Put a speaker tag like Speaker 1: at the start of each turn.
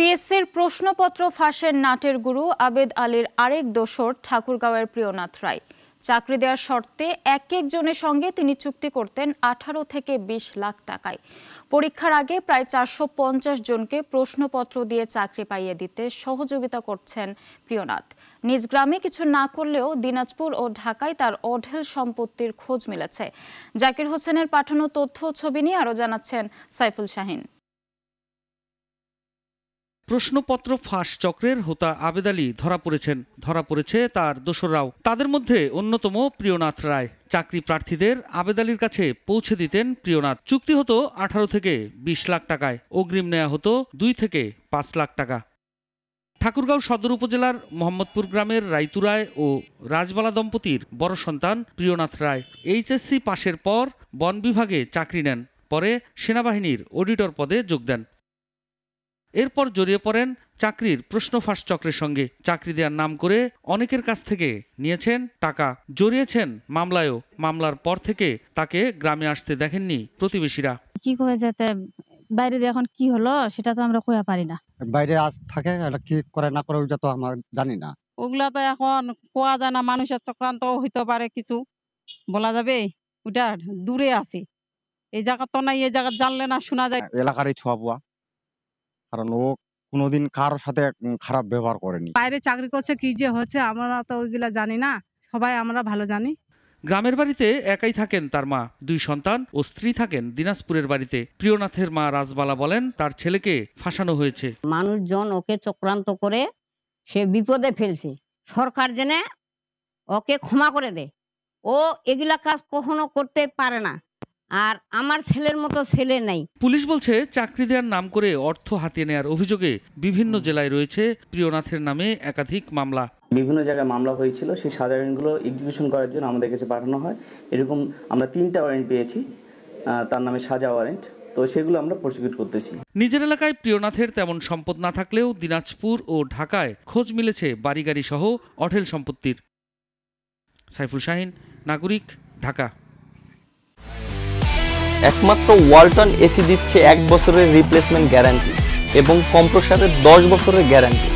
Speaker 1: পিএসসির প্রশ্নপত্র ফাঁসের নাটের গুরু আবেদ আলীর আরেক দোসর ঠাকুরগাঁওয়ের প্রিয়নাথ রায়। চাকরি দেওয়ার শর্তে এক একজনের সঙ্গে তিনি চুক্তি করতেন 18 থেকে 20 লাখ টাকায়। পরীক্ষার আগে প্রায় 450 জনকে প্রশ্নপত্র দিয়ে চাকরি পাইয়ে দিতে সহযোগিতা করছেন প্রিয়নাথ। নিজ গ্রামে কিছু না করলেও দিনাজপুর ও ঢাকায় তার অঢেল সম্পত্তির খোঁজ মিলেছে। জাকির হোসেনের পাঠানো তথ্য ছবি নিয়ে আরও জানাচ্ছেন সাইফুল শাহিন।
Speaker 2: প্রশ্নপত্র ফাঁস চক্রের হোতা আবেদ আলী ধরা পড়েছে তার দোসররাও। তাদের মধ্যে অন্যতম প্রিয়নাথ রায়। চাকরি প্রার্থীদের আবেদ আলীর কাছে পৌঁছে দিতেন প্রিয়নাথ। চুক্তি হতো 18 থেকে 20 লাখ টাকায়, অগ্রিম নেওয়া হতো 2 থেকে 5 লাখ টাকা। ঠাকুরগাঁও সদর উপজেলার মোহাম্মদপুর গ্রামের রাইতু রায় ও রাজবালা দম্পতির বড় সন্তান প্রিয়নাথ রায় এইচএসসি পাশের পর বন বিভাগে চাকরি নেন। পরে সেনাবাহিনীর অডিটর পদে যোগ দেন। এরপর জড়িয়ে পড়েন চাকরির প্রশ্ন ফাঁস চক্রের সঙ্গে। চাকরি দেওয়ার নাম করে অনেকের কাছ থেকে নিয়েছেন টাকা, জড়িয়েছেন মামলায়ও। মামলার পর থেকে তাকে গ্রামে আসতে দেখেননি প্রতিবেশীরা।
Speaker 3: কি কয়ে যেতে বাইরে এখন কি হলো সেটা তো আমরা কইয়া পারি না।
Speaker 4: বাইরে আজ থাকে কি করে না করে ওইটা তো আমরা জানি না।
Speaker 5: ওগুলা তো এখন কোয়া যায় না, মানুষের চক্রান্ত হইতে পারে, কিছু বলা যাবে। ওটা দূরে আছে, এই জায়গা তো নাই, এই জায়গা জানলে না শোনা যায়।
Speaker 4: এলাকারই ছোঁয়া পোয়া, কারণ ও কোনোদিন কারোর সাথে খারাপ ব্যবহার করেনি।
Speaker 6: বাইরে চাকরি করছে, কি যে হচ্ছে আমরা তো ওইগুলা জানি না, সবাই আমরা ভালো জানি।
Speaker 2: গ্রামের বাড়িতে একাই থাকেন তার মা, 2 সন্তান ও স্ত্রী থাকেন দিনাজপুরের বাড়িতে। প্রিয়নাথের মা রাজবালা বলেন তার ছেলেকে ফাঁসানো হয়েছে।
Speaker 7: মানুষজন ওকে চক্রান্ত করে সে বিপদে ফেলছে। সরকার জেনে ওকে ক্ষমা করে দেয়। ও এগুলা কাজ কখনো করতে পারে না, আর আমার ছেলের মতো ছেলে নাই।
Speaker 2: পুলিশ বলছে চাকরি দেওয়ার নাম করে অর্থ হাতিয়ে নেওয়ার অভিযোগে বিভিন্ন জেলায় রয়েছে প্রিয়নাথের নামে একাধিক মামলা।
Speaker 8: বিভিন্ন জায়গায় মামলা হয়েছিল, সেই সাজাইনগুলো এক্সিকিউশন করার জন্য আমাদের কাছে পাঠানো হয়। এরকম আমরা 3টা ওয়ারেন্ট পেয়েছি তার নামে সাজা ওয়ারেন্ট, তো সেগুলো আমরা প্রসিকিউট করতেছি।
Speaker 2: নিজের এলাকায় প্রিয়নাথের তেমন সম্পদ না থাকলেও দিনাজপুর ও ঢাকায় খোঁজ মিলেছে বাড়িগাড়ি সহ অঢেল সম্পত্তির। সাইফুল শাহিন, নাগরিক, ঢাকা।
Speaker 9: একমাত্র ওয়ালটন এসি দিচ্ছে 1 বছরের রিপ্লেসমেন্ট গ্যারান্টি এবং কম্প্রেসারের 10 বছরের গ্যারান্টি।